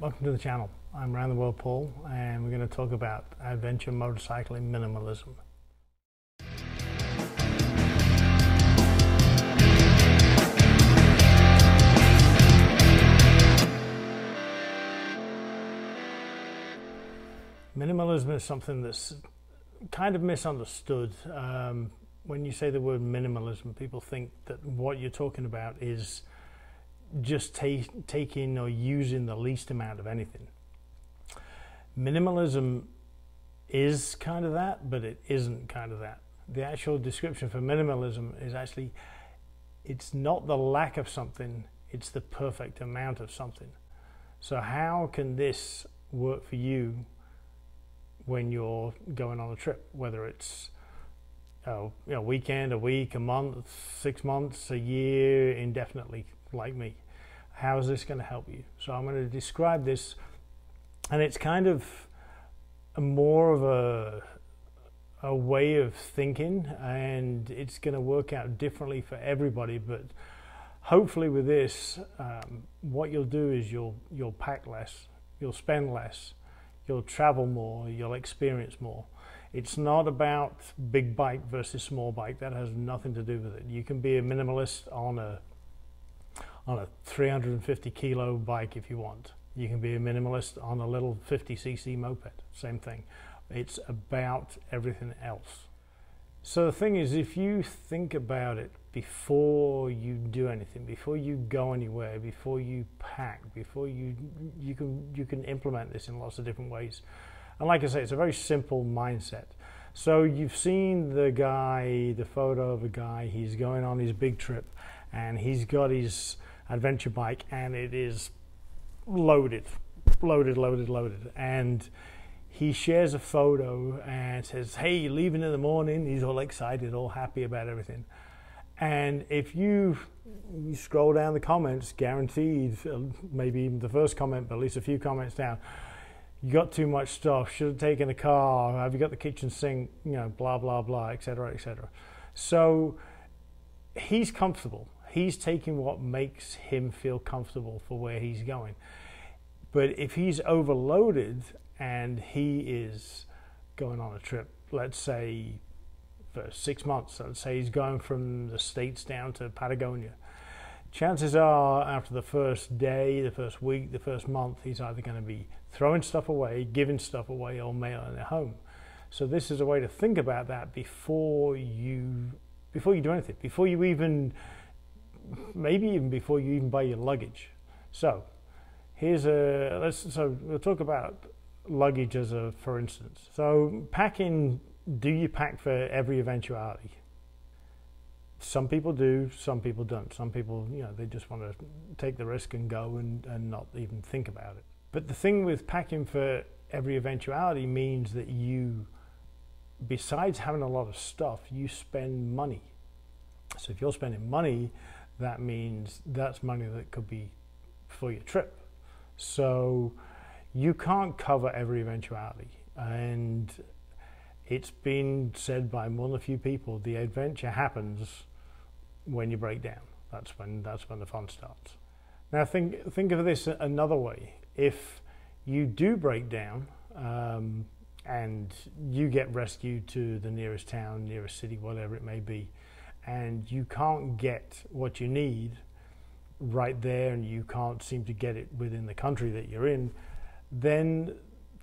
Welcome to the channel. I'm rtwpaul and we're going to talk about adventure motorcycling minimalism. Minimalism is something that's kind of misunderstood. When you say the word minimalism, people think that what you're talking about is just taking or using the least amount of anything. Minimalism is kind of that, but it isn't kind of that. The actual description for minimalism is actually, it's not the lack of something, it's the perfect amount of something. So how can this work for you when you're going on a trip, whether it's a weekend, a week, a month, 6 months, a year, indefinitely, like me? How is this going to help you? So I'm going to describe this, and it's kind of more of a way of thinking, and it's going to work out differently for everybody. But hopefully with this, what you'll do is you'll pack less, you'll spend less, you'll travel more, you'll experience more. It's not about big bike versus small bike. That has nothing to do with it. You can be a minimalist on a 350 kilo bike if you want. You can be a minimalist on a little 50cc moped, same thing. It's about everything else. So the thing is, if you think about it before you do anything, before you go anywhere, before you pack, before you can implement this in lots of different ways. And like I say, it's a very simple mindset. So you've seen the photo of a guy, he's going on his big trip and he's got his adventure bike and it is loaded. And he shares a photo and says, hey, leaving in the morning. He's all excited, all happy about everything. And if you scroll down the comments, guaranteed, maybe even the first comment, but at least a few comments down, you got too much stuff, should have taken a car, have you got the kitchen sink, blah, blah, blah, etc., etc. So he's comfortable. He's taking what makes him feel comfortable for where he's going. But if he's overloaded and he is going on a trip, let's say for 6 months, let's say he's going from the States down to Patagonia, chances are after the first day, the first week, the first month, he's either going to be throwing stuff away, giving stuff away, or mailing it home. So this is a way to think about that before you do anything, before you even, maybe even before you even buy your luggage. So so we'll talk about luggage as a for instance. So packing, do you pack for every eventuality? Some people do, some people don't. Some people, they just want to take the risk and go and not even think about it. But the thing with packing for every eventuality means that you, besides having a lot of stuff, you spend money. So if you're spending money, that means that's money that could be for your trip. So you can't cover every eventuality. And it's been said by more than a few people, the adventure happens when you break down. That's when the fun starts. Now think of this another way. If you do break down and you get rescued to the nearest town, nearest city, whatever it may be, and you can't get what you need right there and you can't seem to get it within the country that you're in, then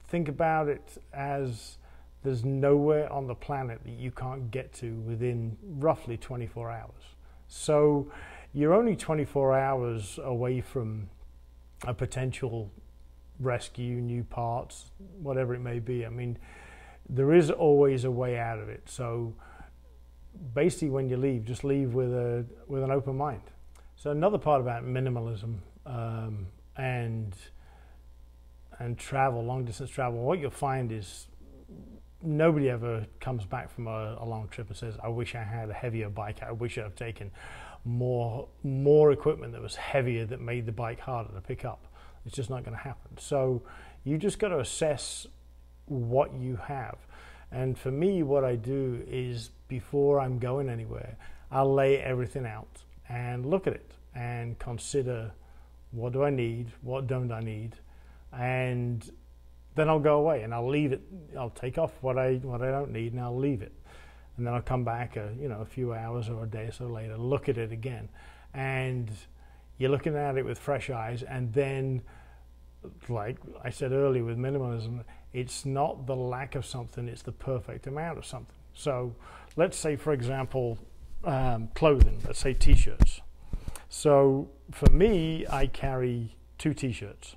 think about it as there's nowhere on the planet that you can't get to within roughly 24 hours. So you're only 24 hours away from a potential rescue, new parts, whatever it may be. I mean, there is always a way out of it. So basically when you leave, just leave with an open mind. So another part about minimalism and travel, long distance travel, what you'll find is nobody ever comes back from a long trip and says, I wish I had a heavier bike. I wish I'd taken more equipment that was heavier that made the bike harder to pick up. It's just not going to happen. So you just got to assess what you have. And for me, what I do is before I'm going anywhere, I'll lay everything out and look at it and consider, what do I need? What don't I need? and then I'll go away and I'll leave it. I'll take off what I don't need and I'll leave it, and then I'll come back a few hours or a day or so later, look at it again, and you're looking at it with fresh eyes. And then, like I said earlier with minimalism, it's not the lack of something, it's the perfect amount of something. So let's say, for example, clothing, let's say t-shirts. So for me, I carry 2 t-shirts,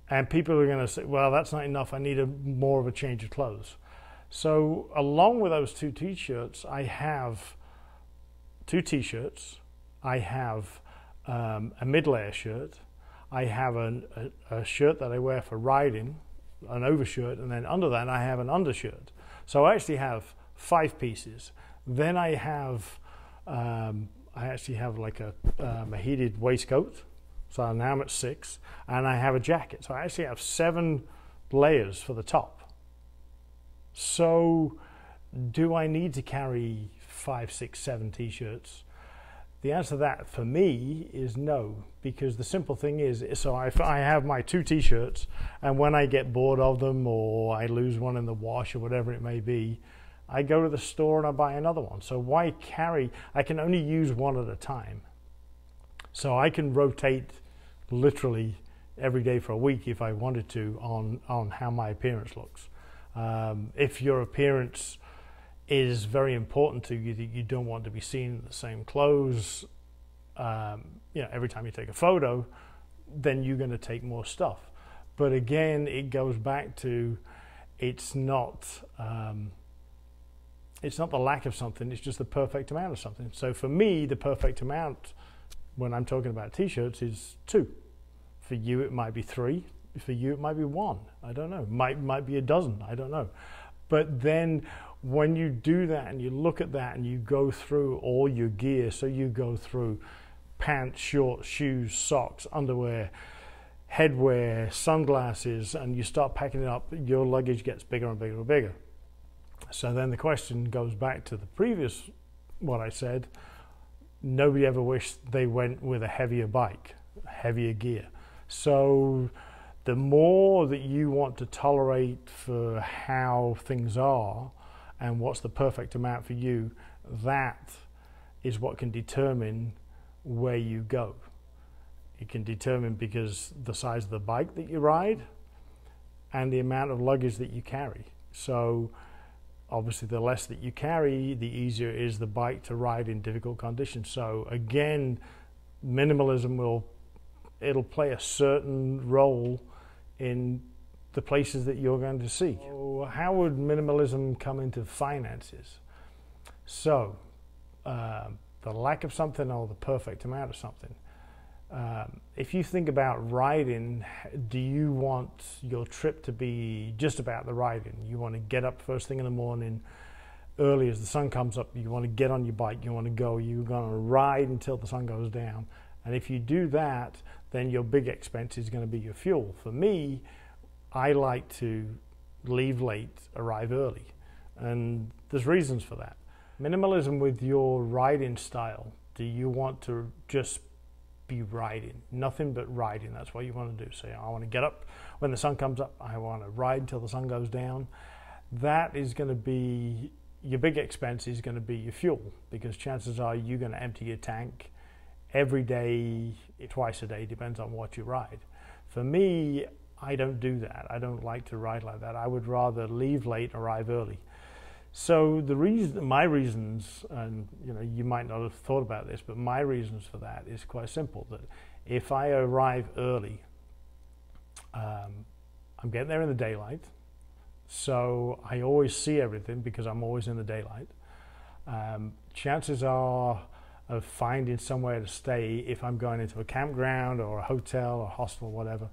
and people are going to say, well, that's not enough, I need more of a change of clothes. So along with those 2 t-shirts, I have 2 t-shirts, I have a mid-layer shirt, I have a shirt that I wear for riding, an overshirt, and then under that I have an undershirt. So I actually have 5 pieces. Then I actually have like a heated waistcoat, so now I'm at 6, and I have a jacket. So I actually have 7 layers for the top. So do I need to carry 5, 6, 7 t-shirts? The answer to that for me is no, because the simple thing is, so I have my 2 t-shirts, and when I get bored of them or I lose one in the wash or whatever it may be, I go to the store and I buy another one. So why carry? I can only use one at a time. So I can rotate literally every day for a week if I wanted to on how my appearance looks. If your appearance is very important to you, that you don't want to be seen in the same clothes, every time you take a photo, then you're going to take more stuff. But again, it goes back to it's not the lack of something, it's just the perfect amount of something. So for me, the perfect amount when I'm talking about t-shirts is 2. For you, it might be 3. For you, it might be 1. I don't know. Might be a dozen. I don't know. But then when you do that and you look at that and you go through all your gear, so you go through pants, shorts, shoes, socks, underwear, headwear, sunglasses, and you start packing it up, your luggage gets bigger and bigger and bigger. So then the question goes back to the previous, what I said, nobody ever wished they went with a heavier bike, heavier gear. So the more that you want to tolerate for how things are and what's the perfect amount for you, that is what can determine where you go. It can determine because the size of the bike that you ride and the amount of luggage that you carry. So obviously the less that you carry, the easier it is the bike to ride in difficult conditions. So again, minimalism it'll play a certain role in the places that you're going to see. So how would minimalism come into finances? So the lack of something or the perfect amount of something. If you think about riding, do you want your trip to be just about the riding? You want to get up first thing in the morning, early as the sun comes up, you want to get on your bike, you want to go, you're going to ride until the sun goes down. And if you do that, then your big expense is going to be your fuel. For me, I like to leave late, arrive early. And there's reasons for that. Minimalism with your riding style. Do you want to just be riding? Nothing but riding. That's what you want to do. So I want to get up when the sun comes up. I want to ride until the sun goes down. That is going to be, your big expense is going to be your fuel, because chances are you're going to empty your tank every day, twice a day, depends on what you ride. For me, I don't do that. I don't like to ride like that. I would rather leave late, arrive early. So my reasons, and you might not have thought about this, but my reasons for that is quite simple. That if I arrive early, I'm getting there in the daylight, so I always see everything because I'm always in the daylight. Chances are of finding somewhere to stay, if I'm going into a campground or a hotel or hostel or whatever,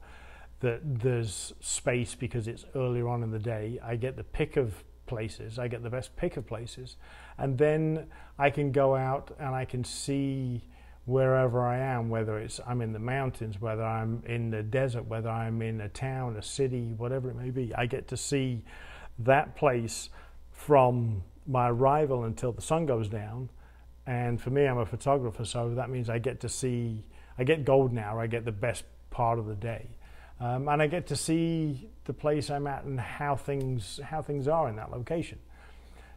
that there's space because it's earlier on in the day. I get the pick of places, I get the best pick of places, and then I can go out and I can see wherever I am, whether it's I'm in the mountains, whether I'm in the desert, whether I'm in a town, a city, whatever it may be. I get to see that place from my arrival until the sun goes down. And for me, I'm a photographer, so that means I get to see, I get golden hour, I get the best part of the day. and I get to see the place I'm at and how things are in that location.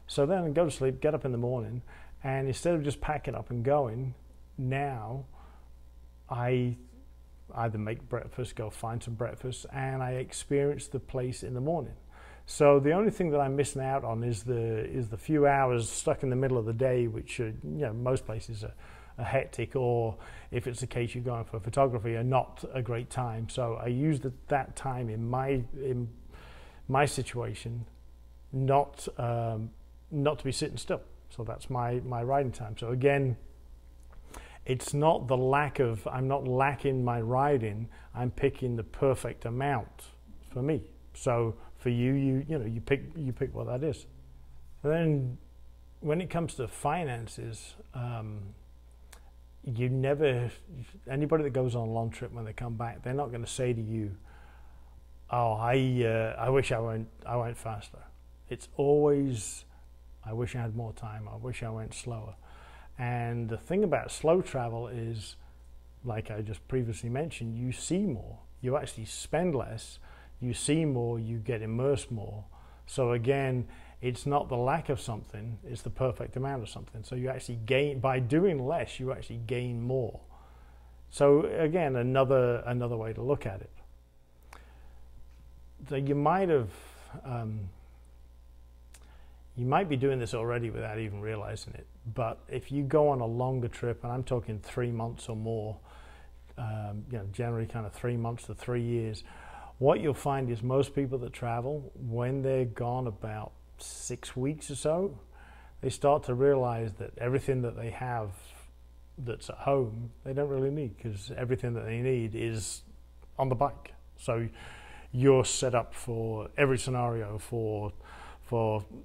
So then I go to sleep, get up in the morning, and instead of just packing up and going, now I either make breakfast, go find some breakfast, and I experience the place in the morning. So the only thing that I'm missing out on is the few hours stuck in the middle of the day, which most places are hectic, or if it's the case you're going for photography, are not a great time. So I use that time in my situation not to be sitting still. So that's my riding time. So again, it's not I'm not lacking my riding, I'm picking the perfect amount for me. So for you pick what that is. And then when it comes to finances, anybody that goes on a long trip, when they come back, they're not going to say to you, oh, I wish I went faster. It's always, I wish I had more time, I wish I went slower. And the thing about slow travel is, like I just previously mentioned, you see more, you actually spend less, you see more, you get immersed more. So again, it's not the lack of something, it's the perfect amount of something. So you actually gain, by doing less, you actually gain more. So again, another way to look at it. So you might be doing this already without even realizing it, but if you go on a longer trip, and I'm talking 3 months or more, generally kind of 3 months to 3 years, what you'll find is most people that travel, when they're gone about 6 weeks or so, they start to realize that everything that they have that's at home, they don't really need, because everything that they need is on the bike. So you're set up for every scenario, for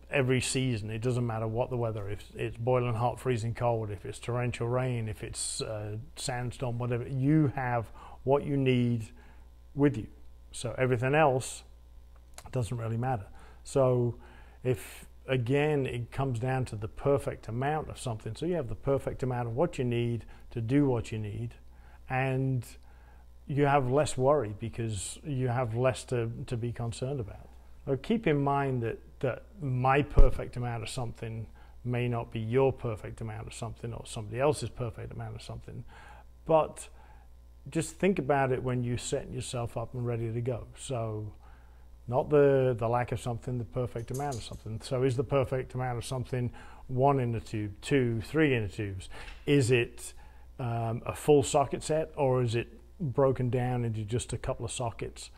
every season. It doesn't matter what the weather, if it's boiling hot, freezing cold, if it's torrential rain, if it's sandstorm, whatever, you have what you need with you. So everything else doesn't really matter. So if, again, it comes down to the perfect amount of something, so you have the perfect amount of what you need to do what you need, and you have less worry because you have less to be concerned about. So keep in mind that my perfect amount of something may not be your perfect amount of something, or somebody else's perfect amount of something, but just think about it when you're setting yourself up and ready to go. So not the lack of something, the perfect amount of something. So is the perfect amount of something 1 inner tube, 2, 3 inner tubes? Is it a full socket set, or is it broken down into just a couple of sockets?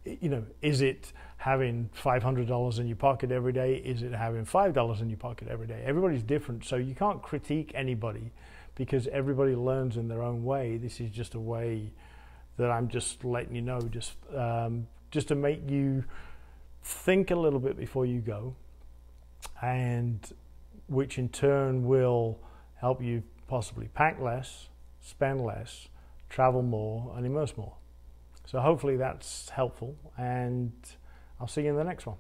Is it having $500 in your pocket every day? Is it having $5 in your pocket every day? Everybody's different, so you can't critique anybody because everybody learns in their own way. This is just a way that I'm just letting you know, just to make you think a little bit before you go, and which in turn will help you possibly pack less, spend less, travel more, and immerse more. So hopefully that's helpful, and I'll see you in the next one.